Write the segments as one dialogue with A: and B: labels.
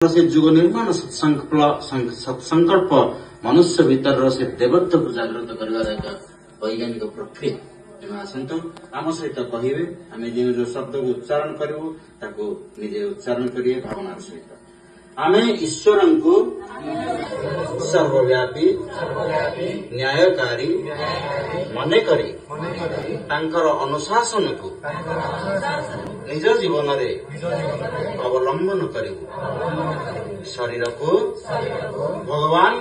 A: से जुग निर्माण सत्संकल्प मनुष्य भीतर से देवत्व को जागृत कर वैज्ञानिक प्रक्रिया तेणु आसतु आम सहित कहे आम जो शब्द को उच्चारण करूँ निजे उच्चारण करिए भावना सहित आम ईश्वर को सर्वव्यापी न्यायकारी मने करी तांकर अनुशासन को निज जीवन रे अवलंबन करू शरीर को भगवान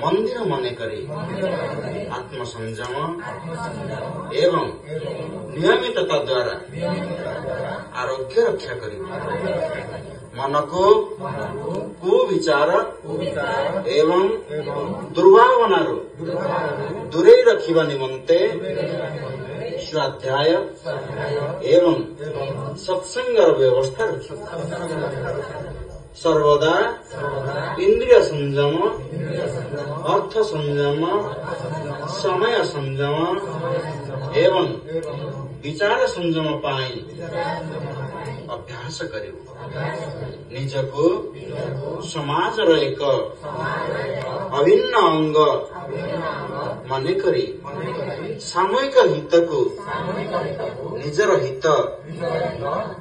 A: मंदिर मने करी आत्मसंयम एवं नियमितता द्वारा आरोग्य रक्षा करू मन को कुविचार एवं दुर्भावना दूरे रखिबा निमंते स्वाध्याय एवं सत्संगर व्यवस्था सर्वदा इंद्रिय संयम अर्थ संयम समय संयम एवं विचार संयम पाई अभ्यास करू निज को समाज एक अभिन्न अंग मने करी सामूहिक हित को निजर हित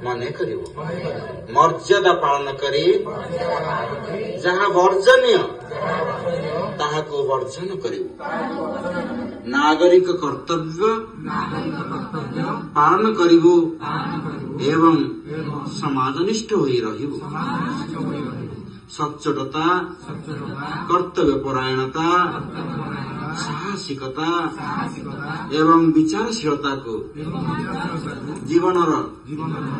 A: मने करू मर्यादा पालन करी जहाँ वर्जनीय ताहा को वर्जन करू नागरिक कर्तव्य पालन करू एवं समाजनिष्ठ होई रहिबु सच्चोटता कर्तव्य परायणता साहसिकता एवं विचारशीलता को जीवन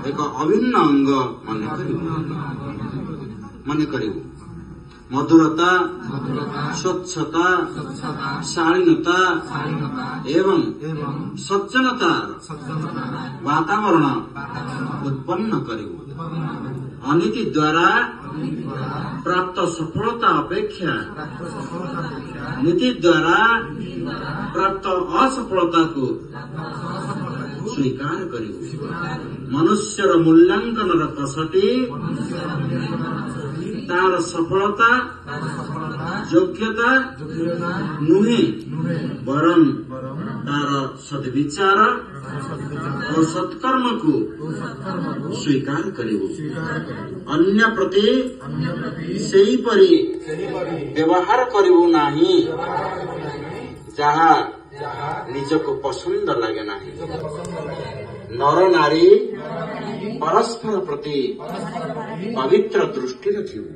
A: एक अभिन्न अंग मने करू मधुरता स्वच्छता शालीनता एवं सज्जनता वातावरण उत्पन्न करू अनीति द्वारा प्राप्त सफलता अपेक्षा नीति द्वारा प्राप्त असफलता को स्वीकार करू मनुष्यर मूल्यांकन कसटी तार सफलता योग्यता नुहे वरम तार सद्विचार और सत्कर्म को स्वीकार करू अन्य प्रति सेही परी व्यवहार करू नाही जहाँ निज को पसंद लगे नाही नर नारी परस्पर प्रति पवित्र दृष्टि रखिबु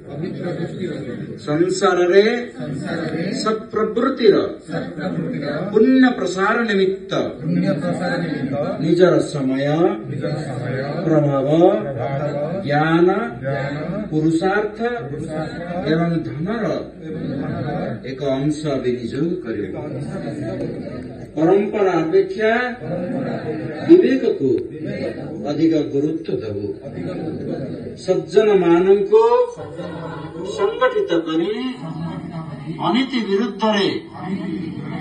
A: संसार रे सत्प्रवृत्तिर पुण्य प्रसार निमित्त निजर समय प्रभाव ज्ञान पुरुषार्थ एवं धनर एक अंश विनियोग करिबु परंपरा अपेक्षा विवेक को अधिक गुरुत्व देबु सज्जन मानव को संगठित करी अनीति विरुद्ध रे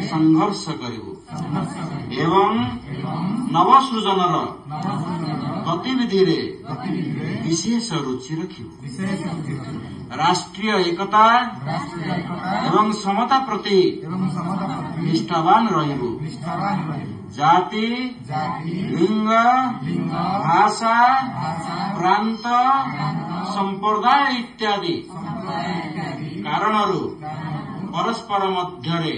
A: संघर्ष करू एवं नवसृजनर गतिविधि रे विशेष रुचि रखिबु राष्ट्रीय एकता एवं समता प्रति निष्ठावान रहिबु जाति लिंग भाषा प्रांत संप्रदाय इत्यादि कारणरू परस्पर मध्यरे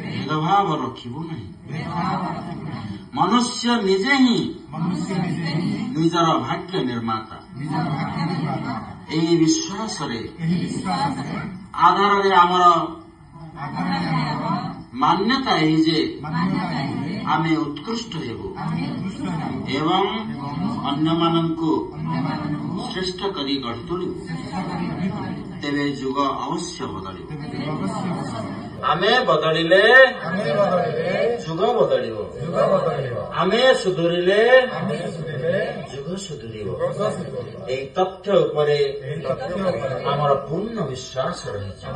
A: भेदभाव रखिबु नहीं मनुष्य निजे ही निजर भाग्य निर्माता एही विश्वास रे आधार रे आमर मान्यता है जे आमे उत्कृष्ट हेबु एवं अन्य माननको श्रेष्ठ करी गढ़ी तोड़िबु तेबे जुग अवश्य बदलिबु आमे बदलिले जुग बदलिबो आमे सुधुरिले जुग सुधुरिबो एई तथ्य उपरे आमर पूर्ण विश्वास रहिछि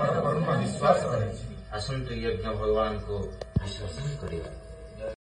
A: आसन्तु यज्ञ भगवान को विश्वास करिबा।